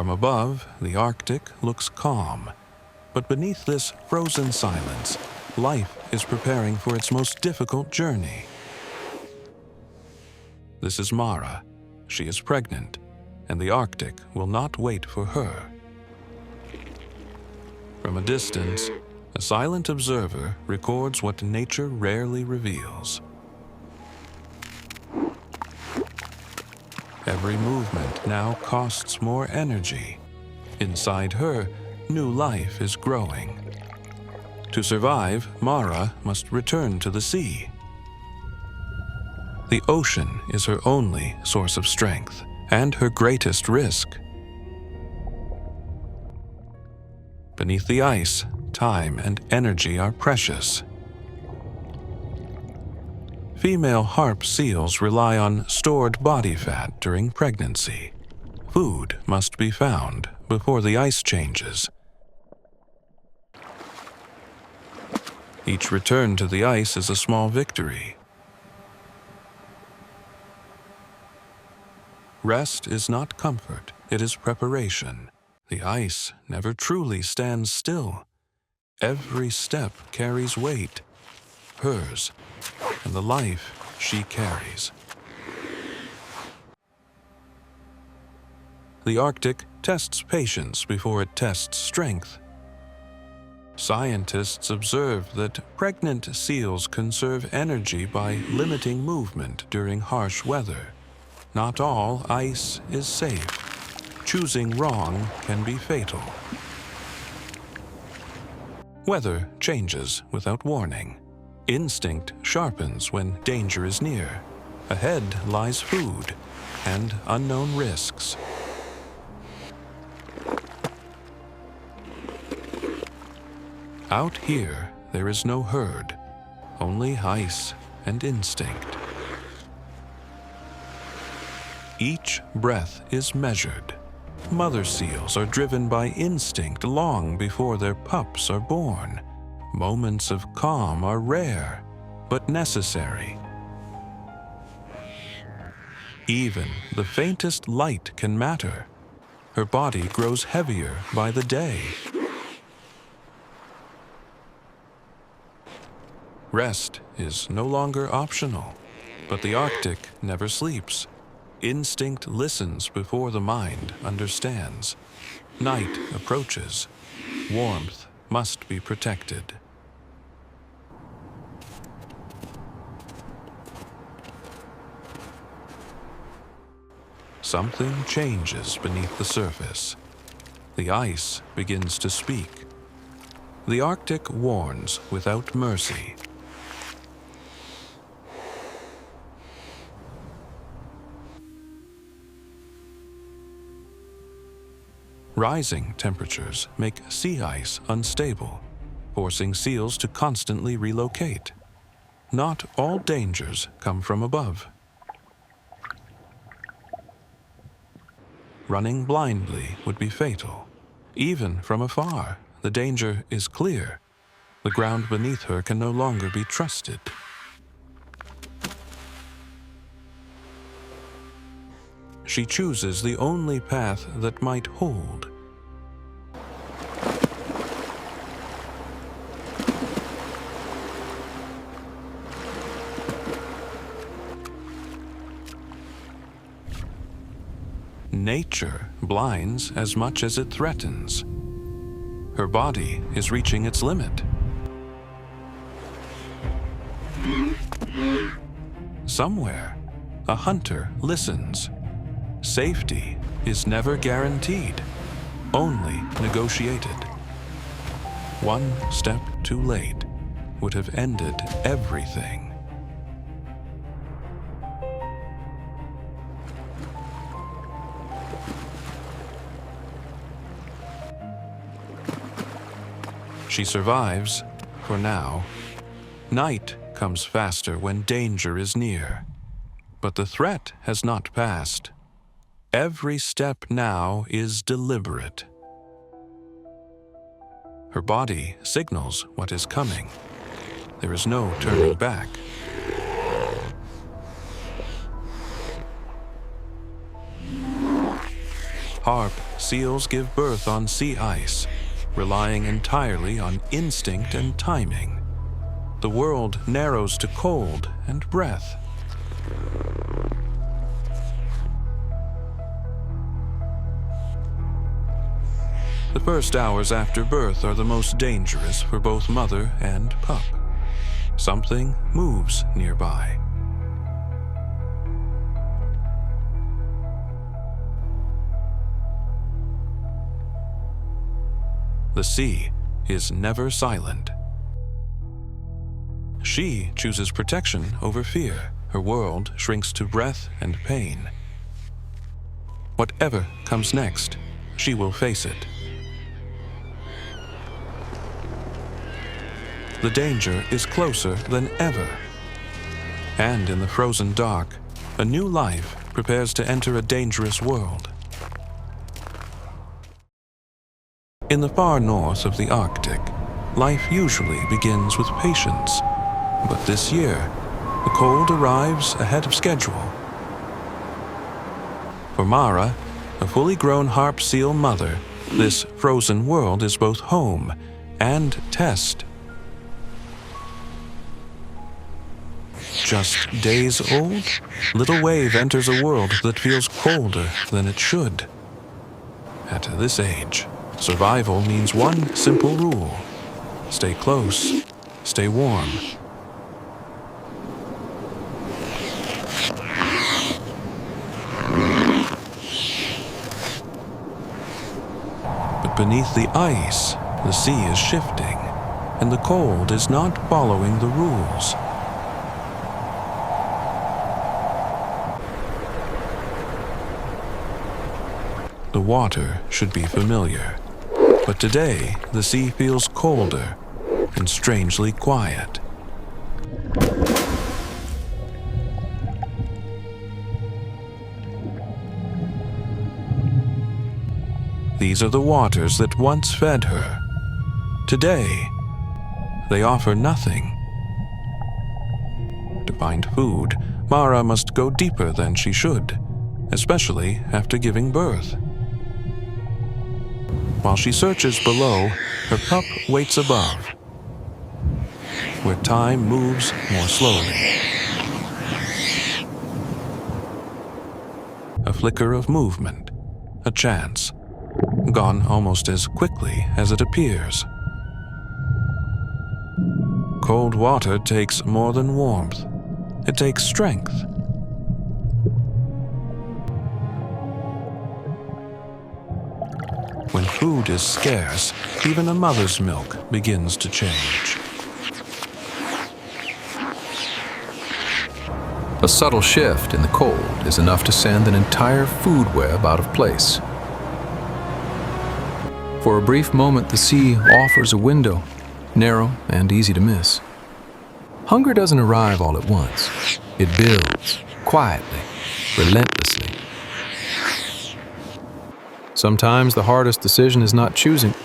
From above, the Arctic looks calm, but beneath this frozen silence, life is preparing for its most difficult journey. This is Mara. She is pregnant, and the Arctic will not wait for her. From a distance, a silent observer records what nature rarely reveals. Every movement now costs more energy. Inside her, new life is growing. To survive, Mara must return to the sea. The ocean is her only source of strength and her greatest risk. Beneath the ice, time and energy are precious. Female harp seals rely on stored body fat during pregnancy. Food must be found before the ice changes. Each return to the ice is a small victory. Rest is not comfort, it is preparation. The ice never truly stands still. Every step carries weight, hers, and the life she carries. The Arctic tests patience before it tests strength. Scientists observe that pregnant seals conserve energy by limiting movement during harsh weather. Not all ice is safe. Choosing wrong can be fatal. Weather changes without warning. Instinct sharpens when danger is near. Ahead lies food and unknown risks. Out here, there is no herd, only ice and instinct. Each breath is measured. Mother seals are driven by instinct long before their pups are born. Moments of calm are rare, but necessary. Even the faintest light can matter. Her body grows heavier by the day. Rest is no longer optional, but the Arctic never sleeps. Instinct listens before the mind understands. Night approaches. Warmth must be protected. Something changes beneath the surface. The ice begins to speak. The Arctic warns without mercy. Rising temperatures make sea ice unstable, forcing seals to constantly relocate. Not all dangers come from above. Running blindly would be fatal. Even from afar, the danger is clear. The ground beneath her can no longer be trusted. She chooses the only path that might hold. Nature blinds as much as it threatens. Her body is reaching its limit. Somewhere, a hunter listens. Safety is never guaranteed, only negotiated. One step too late would have ended everything. She survives, for now. Night comes faster when danger is near. But the threat has not passed. Every step now is deliberate. Her body signals what is coming. There is no turning back. Harp seals give birth on sea ice, relying entirely on instinct and timing. The world narrows to cold and breath. The first hours after birth are the most dangerous for both mother and pup. Something moves nearby. The sea is never silent. She chooses protection over fear. Her world shrinks to breath and pain. Whatever comes next, she will face it. The danger is closer than ever. And in the frozen dark, a new life prepares to enter a dangerous world. In the far north of the Arctic, life usually begins with patience. But this year, the cold arrives ahead of schedule. For Mara, a fully grown harp seal mother, this frozen world is both home and test. Just days old, little Wave enters a world that feels colder than it should. At this age, survival means one simple rule: stay close, stay warm. But beneath the ice, the sea is shifting, and the cold is not following the rules. The water should be familiar, but today the sea feels colder and strangely quiet. These are the waters that once fed her. Today, they offer nothing. To find food, Mara must go deeper than she should, especially after giving birth. While she searches below, her pup waits above, where time moves more slowly. A flicker of movement, a chance, gone almost as quickly as it appears. Cold water takes more than warmth. It takes strength. When food is scarce, even a mother's milk begins to change. A subtle shift in the cold is enough to send an entire food web out of place. For a brief moment, the sea offers a window, narrow and easy to miss. Hunger doesn't arrive all at once. It builds, quietly, relentlessly. Sometimes the hardest decision is not choosing,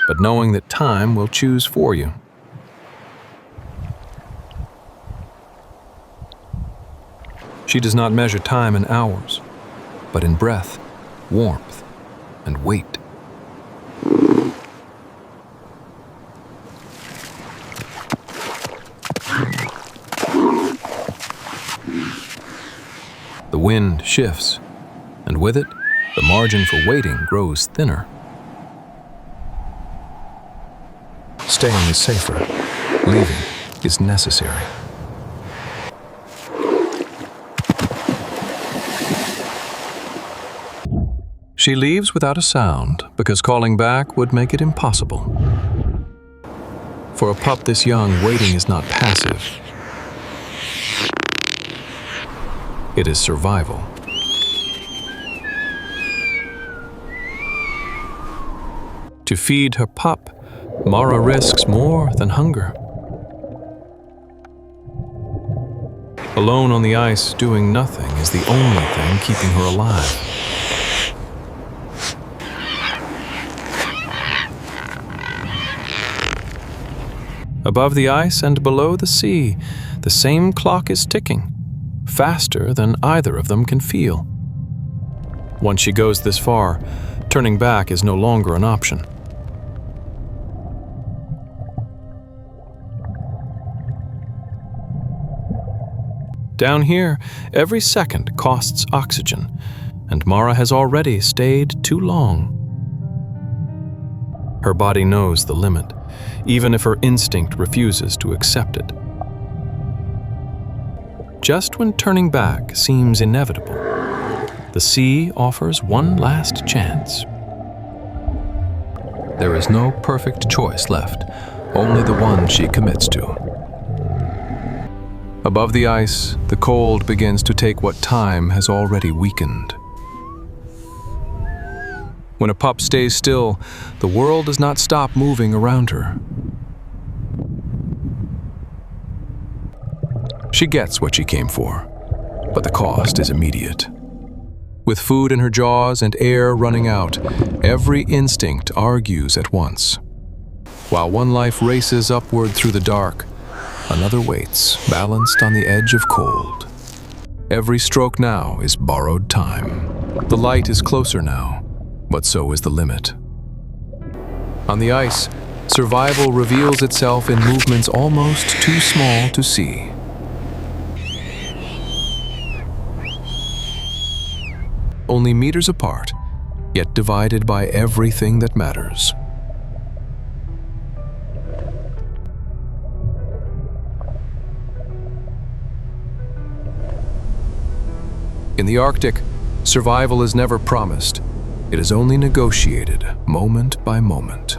but knowing that time will choose for you. She does not measure time in hours, but in breath, warmth, and weight. The wind shifts, and with it, the margin for waiting grows thinner. Staying is safer. Leaving is necessary. She leaves without a sound because calling back would make it impossible. For a pup this young, waiting is not passive. It is survival. To feed her pup, Mara risks more than hunger. Alone on the ice, doing nothing is the only thing keeping her alive. Above the ice and below the sea, the same clock is ticking, faster than either of them can feel. Once she goes this far, turning back is no longer an option. Down here, every second costs oxygen, and Mara has already stayed too long. Her body knows the limit, even if her instinct refuses to accept it. Just when turning back seems inevitable, the sea offers one last chance. There is no perfect choice left, only the one she commits to. Above the ice, the cold begins to take what time has already weakened. When a pup stays still, the world does not stop moving around her. She gets what she came for, but the cost is immediate. With food in her jaws and air running out, every instinct argues at once. While one life races upward through the dark, another waits, balanced on the edge of cold. Every stroke now is borrowed time. The light is closer now, but so is the limit. On the ice, survival reveals itself in movements almost too small to see. Only meters apart, yet divided by everything that matters. In the Arctic, survival is never promised. It is only negotiated moment by moment.